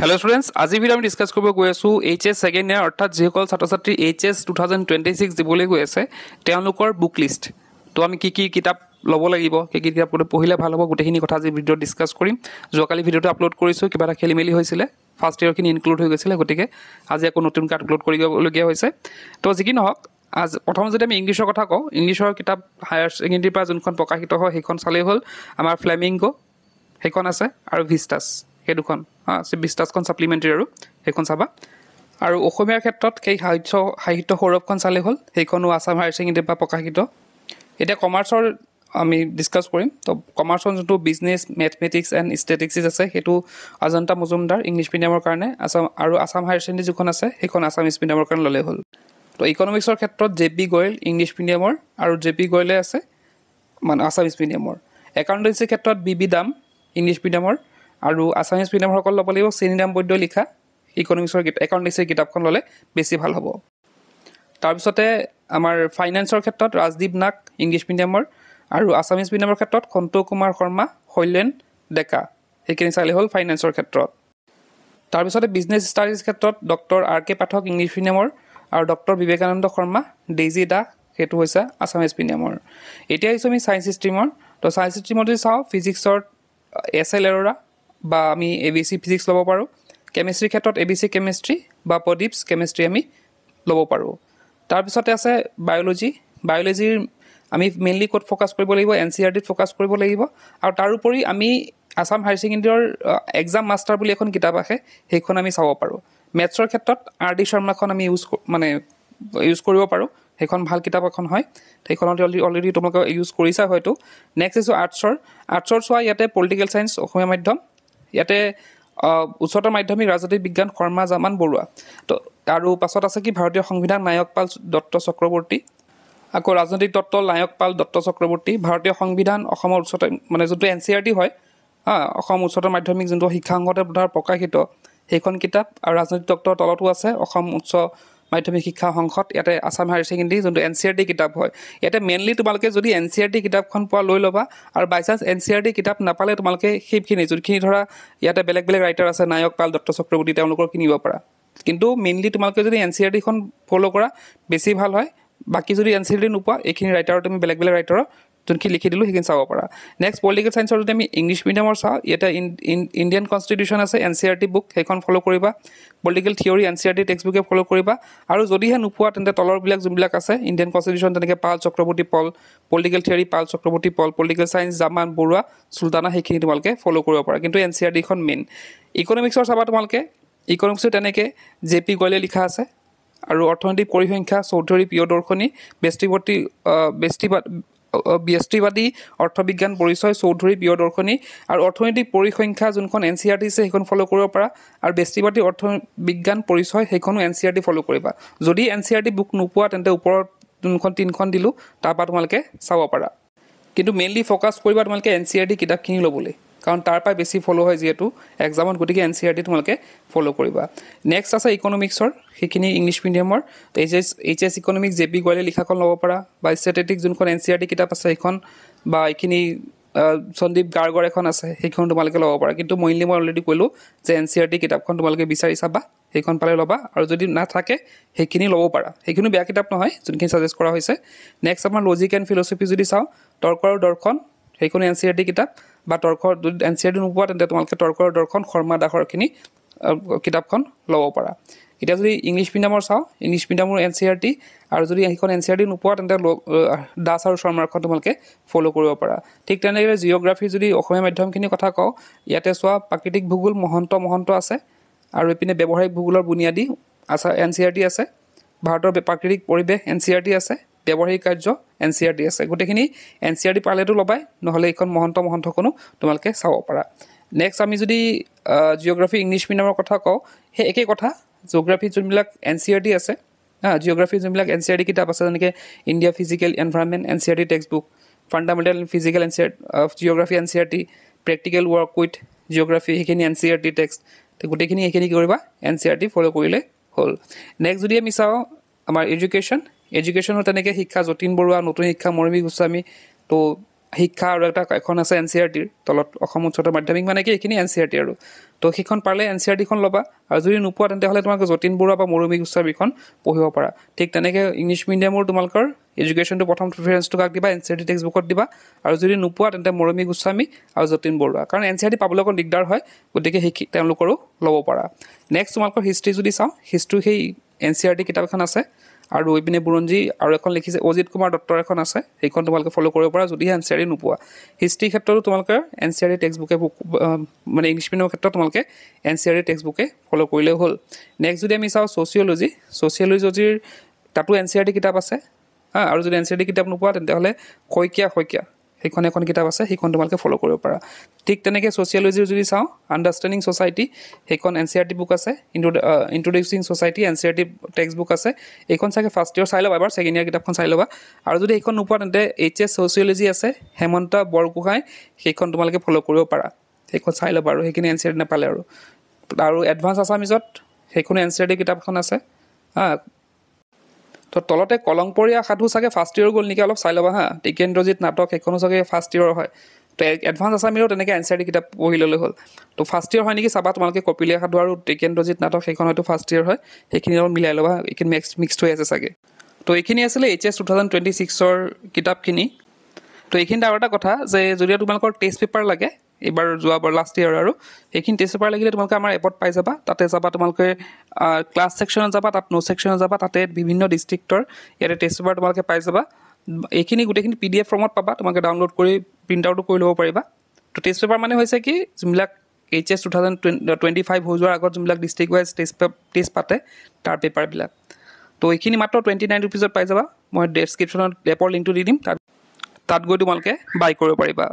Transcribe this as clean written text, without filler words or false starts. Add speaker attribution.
Speaker 1: Hello students, আজি video আমি discuss কৰিব গৈ আছো এইচএস সেকেন্ড ইয়াৰ অৰ্থাৎ যিসকল ছাত্ৰ-ছাত্ৰী এইচএস 2026 দিবলৈ গৈ আছে তেওঁলোকৰ বুক লিষ্ট তো আমি কি কিতাপ ল'ব লাগিব কি কিতাপ পঢ়িলে ভাল হ'ব গোটেইখিনি কথা আজি ভিডিও ডিসকাস কৰিম যোৱাকালি ভিডিওটো আপলোড কৰিছো কিবা এটা খেলিমেলি হৈছিল ফাৰ্ষ্ট ইয়াৰ খিনি ইনক্লুড হৈ গৈছিল গতিকে আজি আকৌ নতুন কাৰ্ড আপলোড কৰিবলগীয়া হৈছে তো যি কি নহওক আজ প্ৰথম যদি আমি ইংলিছৰ কথা কওঁ ইংলিছৰ কিতাপ হায়াৰ সেকেন্ডাৰীৰ পৰা যোনখন প্ৰকাশিত হয় সেইখন চালেই হ'ল আমাৰ ফ্লেমিংগো সেইখন আছে আৰু ভিষ্টাছ সেই দুখন ভিষ্টাছখন সাপ্লিমেণ্টাৰী আৰু সেইখন চাবা আৰু অসমীয়াৰ ক্ষেত্ৰত সেই সাহিত্য সৌৰভখন চালে হ'ল সেইখনো আসাম হায়াৰ সেকেন্ডাৰীৰ পৰা প্ৰকাশিত এটা কমাৰ্চৰ আমি ডিসকাস কৰিম তো কমাৰ্চৰ যোনটো বিজনেছ মেথমেটিক্স এণ্ড ষ্টেটিক্স আছে সেইটো অজন্তা মজুমদাৰ ইংলিছ মিডিয়ামৰ কাৰণে আসাম হায়াৰ সেকেন্ডাৰী যিখন আছে সেইখন আসামিজ মিডিয়ামৰ কাৰণে ল'লে হ'ল তো ইকনমিক্সৰ ক্ষেত্ৰত জেপি গোয়েল ইংলিছ মিডিয়ামৰ আৰু জেপি গোয়েলে আছে মানে আসামিজ মিডিয়ামৰ একাউণ্টেন্সিৰ ক্ষেত্ৰত বিবি দাম ইংলিছ মিডিয়ামৰ আৰু আসামিজ মিডিয়ামসকল ল'ব লাগিব চেনিৰাম বৈদ্য লিখা ইকনমিক্সৰ একাউণ্টেন্সিৰ কিতাপখন ল'লে বেছি ভাল হ'ব তাৰপিছতে আমাৰ ফাইনেন্সৰ ক্ষেত্ৰত ৰাজদীপ নাগ ইংলিছ মিডিয়ামৰ আৰু আসামিজ মিডিয়ামৰ ক্ষেত্ৰত খন্তু কুমাৰ শৰ্মা শৈলেন ডেকা সেইখিনি চালে হ'ল ফাইনেন্সৰ ক্ষেত্ৰত তাৰপিছতে বিজনেছ ষ্টাডিজ ক্ষেত্ৰত ডক্টৰ আৰ কে পাঠক ইংলিছ মিডিয়ামৰ আৰু ডক্টৰ বিবেকানন্দ শৰ্মা ডেইজি দাস সেইটো হৈছে আসামিজ মিডিয়ামৰ এতিয়া আহিছোঁ আমি ছায়েন্স ষ্ট্ৰীমৰ তো ছায়েন্স ষ্ট্ৰীমত যদি চাওঁ ফিজিক্সৰ এছ এল এৰোৰা বা আমি এবিসি ফিজিক্স ল'ব পাৰোঁ কেমিষ্ট্ৰিৰ ক্ষেত্ৰত এবিসি কেমিষ্ট্ৰি বা পডিপছ কেমিষ্ট্ৰি আমি ল'ব পাৰোঁ তাৰপিছতে আছে বায়'লজিৰ আমি মেইনলি ক'ত ফ'কাছ কৰিব লাগিব এনচিইআৰটিত ফ'কাছ কৰিব লাগিব আৰু তাৰোপৰি আমি আসাম হায়াৰ সেকেন্ডাৰীৰ এক্সাম মাষ্টাৰ বুলি এখন কিতাপ আহে সেইখন আমি চাব পাৰোঁ মেথছৰ ক্ষেত্ৰত আৰ ডি শৰ্মাখন আমি ইউজ কৰিব পাৰোঁ সেইখন ভাল কিতাপ এখন হয় সেইখনত অলৰেডি তোমালোকে ইউজ কৰিছা হয়তো নেক্সট ইজ আৰ্টছৰ চোৱা ইয়াতে পলিটিকেল চায়েন্স অসমীয়া মাধ্যম ইয়াতে উচ্চতৰ মাধ্যমিক ৰাজনৈতিক বিজ্ঞান শৰ্মা জামান বৰুৱা তো আৰু পাছত আছে কি ভাৰতীয় সংবিধান নায়ক পাল দত্ত চক্ৰৱৰ্তী আকৌ ৰাজনৈতিক তত্ত্ব নায়ক পাল দত্ত চক্ৰৱৰ্তী ভাৰতীয় সংবিধান অসমৰ উচ্চতৰ মানে যোনটো এনচিইআৰটি হয় অসম উচ্চতৰ মাধ্যমিক যোনটো শিক্ষা সংঘতে প্ৰকাশিত সেইখন কিতাপ আৰু ৰাজনৈতিক তত্ত্বৰ তলতো আছে অসম উচ্চ মাধ্যমিক শিক্ষা সংসদ ইয়াতে আসাম হায়াৰ সেকেন্ডাৰী যোনটো এনচিইআৰটি কিতাপ হয় ইয়াতে মেইনলি তোমালোকে যদি এনচিইআৰটি কিতাপখন পোৱা লৈ ল'বা আৰু বাই চান্স এনচিইআৰটি কিতাপ নাপালে তোমালোকে সেইখিনি যোনখিনি ধৰা ইয়াতে বেলেগ ৰাইটাৰ আছে নায়ক পাল দত্ত চক্ৰৱৰ্তী তেওঁলোকৰ কিনিব পাৰা কিন্তু মেইনলি তোমালোকে যদি এনচিইআৰটিখন ফ'ল' কৰা বেছি ভাল হয় বাকি যদি এনচিইআৰটি নোপোৱা এইখিনি ৰাইটাৰৰ তুমি বেলেগ ৰাইটাৰৰ যোনখিনি লিখি দিলোঁ সেইখিনি চাব পাৰা নেক্সট পলিটিকেল চায়েন্সৰ যদি আমি ইংলিছ মিডিয়ামৰ চাওঁ ইয়াতে ইণ্ডিয়ান কনষ্টিটিউশ্যন আছে এনচিইআৰটি বুক সেইখন ফ'ল' কৰিবা পলিটিকেল থিয়ৰী এনচিইআৰটি টেক্সট বুকে ফ'ল' কৰিবা আৰু যদিহে নোপোৱা তেন্তে তলৰবিলাক যোনবিলাক আছে ইণ্ডিয়ান কনষ্টিটিউশ্যন তেনেকৈ পাল চক্ৰৱৰ্তী পল পলিটিকেল থিয়ৰী পাল চক্ৰৱৰ্তী পল পলিটিকেল চায়েন্স জামান বৰুৱা চুলতানা সেইখিনি তোমালোকে ফ'ল' কৰিব পাৰা কিন্তু এনচিইআৰটিখন মেইন ইকনমিক্সৰ চাবা তোমালোকে ইকনমিক্সৰ তেনেকৈ জে পি গোয়েলে লিখা আছে আৰু অৰ্থনৈতিক পৰিসংখ্যা চৌধুৰী প্ৰিয়দৰ্শনী ব্যষ্টিবাদী অৰ্থবিজ্ঞান পৰিচয় চৌধুৰী প্ৰিয়দৰ্শনী আৰু অৰ্থনৈতিক পৰিসংখ্যা যোনখন এনচিইআৰটি আছে সেইখন ফ'ল' কৰিব পাৰা আৰু ব্যষ্টিবাদী অৰ্থবিজ্ঞান পৰিচয় সেইখনো এনচিইআৰটি ফ'ল' কৰিবা যদি এনচিইআৰটি বুক নোপোৱা তেন্তে ওপৰত যোনখন 3খন দিলোঁ তাৰপৰা তোমালোকে চাব পাৰা কিন্তু মেইনলি ফ'কাছ কৰিবা তোমালোকে এনচিইআৰটি কিতাপখিনি ল'বলৈ কাৰণ তাৰ পৰা বেছি ফ'ল' হয় যিহেতু এক্সামত গতিকে এনচিইআৰটি তোমালোকে ফ'ল' কৰিবা নেক্সট আছে ইকনমিক্সৰ সেইখিনি ইংলিছ মিডিয়ামৰ এইচএছ ইকনমিক্স জে পি গোয়েলে লিখাখন ল'ব পাৰা বা ষ্টেটিক যোনখন এনচিইআৰটি কিতাপ আছে সেইখন বা এইখিনি সন্দীপ গাৰ্গৰ এখন আছে সেইখন তোমালোকে ল'ব পাৰা কিন্তু মই অলৰেডি ক'লোঁ যে এনচিইআৰটি কিতাপখন তোমালোকে বিচাৰি চাবা সেইখন পালে ল'বা আৰু যদি নাথাকে সেইখিনি ল'ব পাৰা সেইখিনি বেয়া কিতাপ নহয় যোনখিনি ছাজেষ্ট কৰা হৈছে নেক্সট আমাৰ লজিক এণ্ড ফিলচফি যদি চাওঁ তৰ্ক আৰু দৰ্শন সেইখন এনচিইআৰটি কিতাপ বা তৰ্কৰ যদি এনচিইআৰটি নোপোৱা তেন্তে তোমালোকে তৰ্ক আৰু দৰ্শন শৰ্মা দাসৰখিনি কিতাপখন ল'ব পাৰা এতিয়া যদি ইংলিছ মিডিয়ামৰ চাওঁ ইংলিছ মিডিয়ামৰ এনচিইআৰটি আৰু যদি সেইখন এনচিইআৰটি নোপোৱা তেন্তে দাস আৰু শৰ্মাৰখন তোমালোকে ফ'ল' কৰিব পাৰা ঠিক তেনেদৰে জিঅ'গ্ৰাফি যদি অসমীয়া মাধ্যমখিনিৰ কথা কওঁ ইয়াতে চোৱা প্ৰাকৃতিক ভূগোল মহন্ত আছে আৰু এইপিনে ব্যৱহাৰিক ভূগোলৰ বুনিয়াদী এনচিইআৰটি আছে ভাৰতৰ প্ৰাকৃতিক পৰিৱেশ এনচিইআৰটি আছে ব্যৱহাৰিক কাৰ্য এনচিইআৰটি আছে গোটেইখিনি এনচিইআৰটি পালেতো ল'বাই নহ'লে এইখন মহন্তখনো তোমালোকে চাব পাৰা নেক্সট আমি যদি জিঅ'গ্ৰাফি ইংলিছ মিডিয়ামৰ কথা কওঁ সেই একেই কথা জিঅ'গ্ৰাফিত যোনবিলাক এনচিইআৰটি আছে জিঅ'গ্ৰাফিৰ যোনবিলাক এনচিইআৰটি কিতাপ আছে যেনেকৈ India physical environment NCERT text book fundamental physical geography NCERT practical work with geography সেইখিনি এনচিইআৰটি টেক্সট গোটেইখিনি সেইখিনি কি কৰিবা এনচিইআৰটি ফ'ল' কৰিলে হ'ল নেক্সট যদি আমি চাওঁ আমাৰ এডুকেশ্যনৰ তেনেকৈ শিক্ষা যতীন বৰুৱা নতুন শিক্ষা মৰমী গোস্বামী তো শিক্ষা আৰু এখন আছে NCERTৰ তলত অসম উচ্চতৰ মাধ্যমিক মানে কি এইখিনি NCERT আৰু তো সেইখন পাৰিলে NCERTখন ল'বা আৰু যদি নোপোৱা তেন্তে তোমালোকে যতীন বৰুৱা বা মৰমী গোস্বামীখন পঢ়িব পাৰা ঠিক তেনেকৈ ইংলিছ মিডিয়ামৰ তোমালোকৰ এডুকেশ্যনটো প্ৰথম প্ৰিফাৰেঞ্চটো কাক দিবা NCERT টেক্সট বুকত দিবা আৰু যদি নোপোৱা তেন্তে মৰমী গোস্বামী আৰু যতীন বৰুৱা কাৰণ NCERT পাবলৈ অকণ দিগদাৰ হয় গতিকে তেওঁলোকৰো ল'ব পাৰা নেক্সট তোমালোকৰ হিষ্ট্ৰী যদি চাওঁ হিষ্ট্ৰী সেই NCERT কিতাপ এখন আছে আৰু এইপিনে বুৰঞ্জী আৰু এখন লিখিছে অজিত কুমাৰ দত্তৰ এখন আছে সেইখন তোমালোকে ফ'ল' কৰিব পাৰা যদিহে NCERT নোপোৱা হিষ্ট্ৰী ক্ষেত্ৰতো তোমালোকে NCERT টেক্সট বুকে মানে ইংলিছ মিডিয়ামৰ ক্ষেত্ৰত তোমালোকে NCERT টেক্সট বুকে ফ'ল' কৰিলেই হ'ল নেক্সট যদি আমি চাওঁ ছ'চিয়লজিৰ তাতো NCERT কিতাপ আছে আৰু যদি NCERT কিতাপ নোপোৱা তেন্তে শইকীয়া সেইখন এখন কিতাপ আছে সেইখন তোমালোকে ফ'ল' কৰিব পাৰা ঠিক তেনেকৈ ছ'চিয়লজিৰ যদি চাওঁ আণ্ডাৰষ্টেণ্ডিং ছ'চাইটি সেইখন NCERT বুক আছে ইণ্ট্ৰডিউচিং ছ'চাইটি NCERT টেক্সট বুক আছে এইখন চাগে ফাৰ্ষ্ট ইয়েৰ চাই ল'বা এবাৰ ছেকেণ্ড ইয়েৰ কিতাপখন চাই ল'বা আৰু যদি এইখন নোপোৱা তেন্তে HS ছ'চিয়লজি আছে হেমন্ত বৰগোহাঁই সেইখন তোমালোকে ফ'ল' কৰিব পাৰা সেইখন চাই ল'বা আৰু সেইখিনি NCERT নাপালে আৰু এডভান্স আছামিজত সেইখন NCERT কিতাপখন আছে তো তলতে কলংপৰীয়া সাধু চাগে ফাৰ্ষ্ট ইয়েৰ গ'ল নেকি অলপ চাই ল'বা টিকেন্দ্ৰজিৎ নাটক সেইখনো চাগে ফাৰ্ষ্ট ইয়েৰৰ হয় তো এডভান্স আছামিজৰো তেনেকৈ NCERT কিতাপ পঢ়ি ল'লে হ'ল তো ফাৰ্ষ্ট ইয়েৰ হয় নেকি চাবা তোমালোকে কপিলীয়া সাধু আৰু টিকেন্দ্ৰজিৎ নাটক সেইখন হয়তো ফাৰ্ষ্ট ইয়েৰ হয় সেইখিনি অলপ মিলাই ল'বা এইখিনি মিক্সড হৈ আছে চাগে তো এইখিনি আছিলে HS 2026ৰ কিতাপখিনি তো এইখিনিতে আৰু এটা কথা যে যদি তোমালোকৰ টেষ্ট পেপাৰ লাগে এইবাৰ যোৱাবাৰ লাষ্ট ইয়েৰ আৰু সেইখিনি টেষ্ট পেপাৰ লাগিলে তোমালোকে আমাৰ এপত পাই যাবা তাতে যাবা তোমালোকে ক্লাছ ছেকশ্যনত যাবা তাত নো ছেকশ্যনত যাবা তাতে বিভিন্ন ডিষ্ট্ৰিক্টৰ ইয়াতে টেষ্ট পেপাৰ তোমালোকে পাই যাবা এইখিনি গোটেইখিনি PDF ফৰ্মত পাবা তোমালোকে ডাউনলোড কৰি প্ৰিণ্ট আউটো কৰি ল'ব পাৰিবা তো টেষ্ট পেপাৰ মানে হৈছে কি যোনবিলাক HS 2025 হৈ যোৱাৰ আগত যোনবিলাক ডিষ্ট্ৰিক্ট ৱাইজ টেষ্ট পাতে তাৰ পেপাৰবিলাক তো এইখিনি মাত্ৰ 29 ৰুপিজত পাই যাবা মই ডেছক্ৰিপশ্যনত এপৰ লিংকটো দি দিম তাত গৈ তোমালোকে বাই কৰিব পাৰিবা